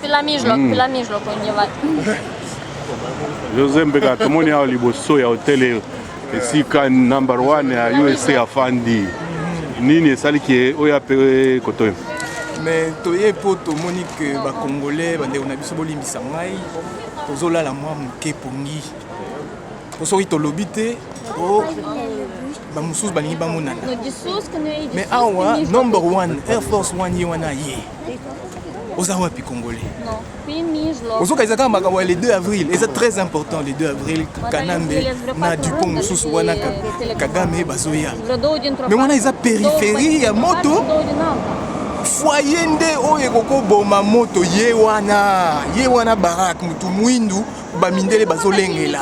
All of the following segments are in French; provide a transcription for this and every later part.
Pilamijlo kwenye Joseph Mbeka tomoni awa liboso ya hotel esika number 1 ya USA afandi nini esaliki oyo ape kotoyo mais toye po tomoni ke bacongolais bandeko na biso bolimbisa ngai tozolala mwa moke pongi po soki tolobi te bamosusu balingi bamonana mais awa number 1 Air Force 1 ye wana ye oza wapi congolais ozoka eza kaka makambo ya le 2 avril eza très important le 2 avril kanambe na dupont mosusu wana kagame bazoya mais wana eza périphérie ya moto foyer nde oyo ekokoboma moto ye wana barak mutu mwindu bamindele bazolengela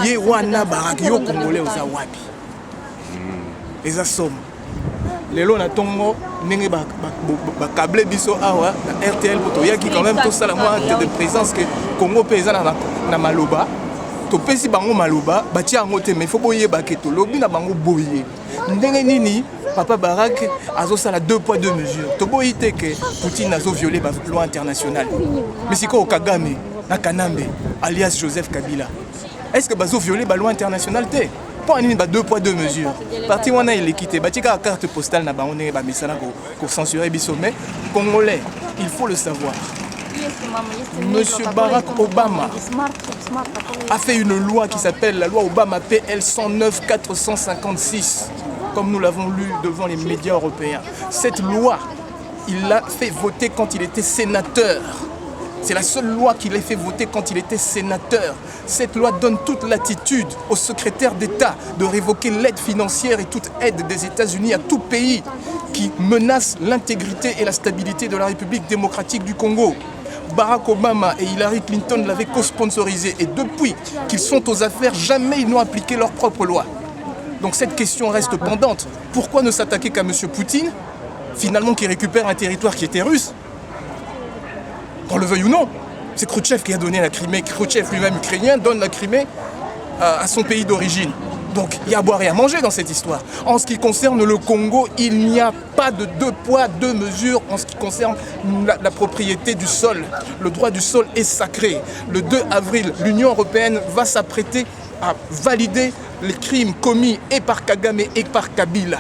ye wana barak yo congolais oza wapi eza somme lelo na tongo ndenge bakable biso awa na RTL po toyaki quand même tosala mwa acte de présence que Congo mpe eza na maloba topesi bango maloba batia yango te mais faut boyeba ke tolobi na bango boye ndenge nini papa Barak azosala 2 poids 2 mesures toboyi te ke Poutine azoviole ba loi internationale mais sikoyo Kagame na Kanambe alias Joseph Kabila est-ce que bazoviole ba loi internationale te pour une 2 poids 2 mesures parti wana il est quitté batika carte postale na bango ndenge ba misala ko censurer biso mais congolais il faut le savoir. Monsieur Barack Obama a fait une loi qui s'appelle la loi Obama PL 109-456, comme nous l'avons lu devant les médias européens. Cette loi, il l'a fait voter quand il était sénateur. C'est la seule loi qu'il ait fait voter quand il était sénateur. Cette loi donne toute latitude au secrétaire d'État de révoquer l'aide financière et toute aide des États-Unis à tout pays qui menace l'intégrité et la stabilité de la République démocratique du Congo. Barack Obama et Hillary Clinton l'avaient co-sponsorisé et depuis qu'ils sont aux affaires, jamais ils n'ont appliqué leur propre loi. Donc cette question reste pendante. Pourquoi ne s'attaquer qu'à M. Poutine, finalement qui récupère un territoire qui était russe? Qu'on le veuille ou non, c'est Khrouchtchev qui a donné la Crimée. Khrouchtchev lui-même ukrainien donne la Crimée à son pays d'origine. Donc il y a à boire et à manger dans cette histoire. En ce qui concerne le Congo, il n'y a pas de 2 poids, 2 mesures en ce qui concerne la propriété du sol. Le droit du sol est sacré. Le 2 avril, l'Union européenne va s'apprêter à valider les crimes commis et par Kagame et par Kabila.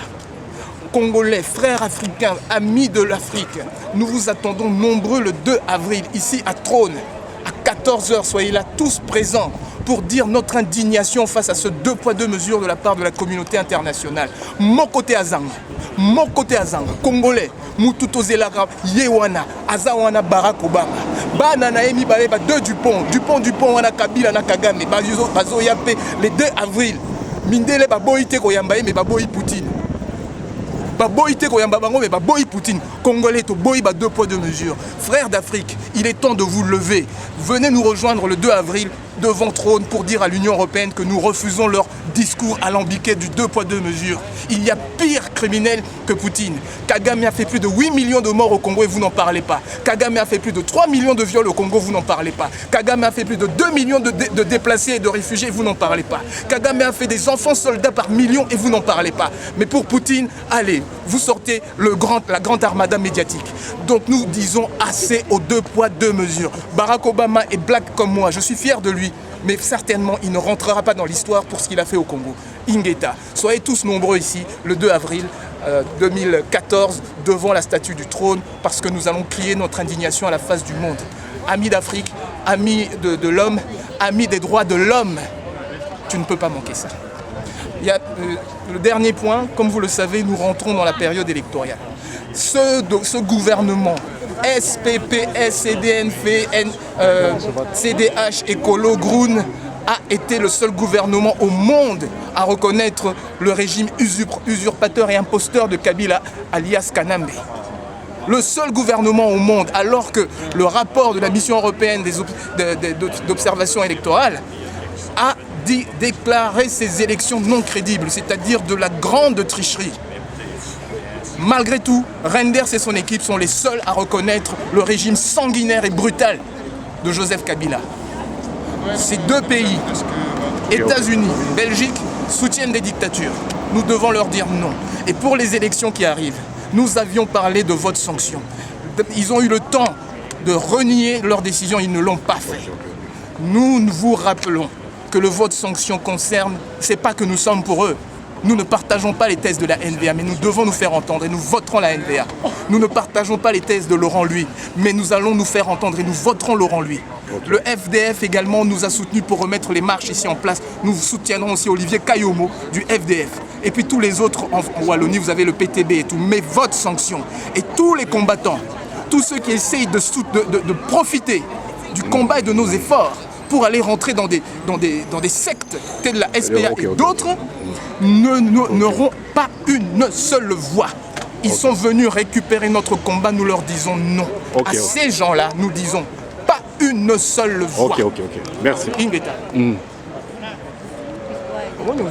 Congolais, frères africains, amis de l'Afrique, nous vous attendons nombreux le 2 avril, ici à Trône, à 14h. Soyez là tous présents pour dire notre indignation face à ce 2 poids 2 mesures de la part de la communauté internationale. Mon côté Azanga, Congolais, Mututozelaka, Yewana, Azawana, Barack Obama, Banana Emi Baleba, 2 Dupont, Wana Kabila, Nakagame, Bazo Yapé, les 2 avril, Mindele Baboïte Koyambaye, mais Baboï Poutine. Baboïte Koyamba Bango, mais Baboï Poutine. Congolais, Toboï, 2 poids 2 mesures. Frères d'Afrique, il est temps de vous lever. Venez nous rejoindre le 2 avril devant Trône pour dire à l'Union européenne que nous refusons leur discours alambiqué du 2 poids 2 mesures. Il y a pire criminel que Poutine. Kagame a fait plus de 8 millions de morts au Congo et vous n'en parlez pas. Kagame a fait plus de 3 millions de viols au Congo, vous n'en parlez pas. Kagame a fait plus de 2 millions de déplacés et de réfugiés, vous n'en parlez pas. Kagame a fait des enfants soldats par millions et vous n'en parlez pas. Mais pour Poutine, allez, vous sortez la grande armada médiatique. Donc nous disons assez aux 2 poids 2 mesures. Barack Obama est black comme moi, je suis fier de lui. Mais certainement, il ne rentrera pas dans l'histoire pour ce qu'il a fait au Congo. Ingeta, soyez tous nombreux ici, le 2 avril 2014, devant la statue du Trône, parce que nous allons crier notre indignation à la face du monde. Amis d'Afrique, amis de l'homme, amis des droits de l'homme, tu ne peux pas manquer ça. Il y a le dernier point, comme vous le savez, nous rentrons dans la période électorale. Ce gouvernement, SPP, SCDNF, CDH, Écolo, Groen, a été le seul gouvernement au monde à reconnaître le régime usurpateur et imposteur de Kabila, alias Kanambe. Le seul gouvernement au monde, alors que le rapport de la mission européenne d'observation électorale a déclaré ces élections non crédibles, c'est-à-dire de la grande tricherie. Malgré tout, Reinders et son équipe sont les seuls à reconnaître le régime sanguinaire et brutal de Joseph Kabila. Ces 2 pays, États-Unis, Belgique, soutiennent des dictatures. Nous devons leur dire non. Et pour les élections qui arrivent, nous avions parlé de vote sanction. ils ont eu le temps de renier leur décision, ils ne l'ont pas fait. Nous vous rappelons que le vote sanction concerne, c'est pas que nous sommes pour eux. Nous ne partageons pas les thèses de la NVA, mais nous devons nous faire entendre et nous voterons la NVA. Nous ne partageons pas les thèses de Laurent Lui, mais nous allons nous faire entendre et nous voterons Laurent Lui. Le FDF également nous a soutenus pour remettre les marches ici en place. Nous soutiendrons aussi Olivier Kayomo du FDF. Et puis tous les autres en Wallonie, vous avez le PTB et tout. Mais vote sanction. Et tous les combattants, tous ceux qui essayent de profiter du combat et de nos efforts pour aller rentrer dans des sectes telles la SPA et d'autres, n'auront pas une seule voix. Ils sont venus récupérer notre combat, nous leur disons non. À ces gens-là, nous disons pas une seule voix. Ok. Merci. Ingeta.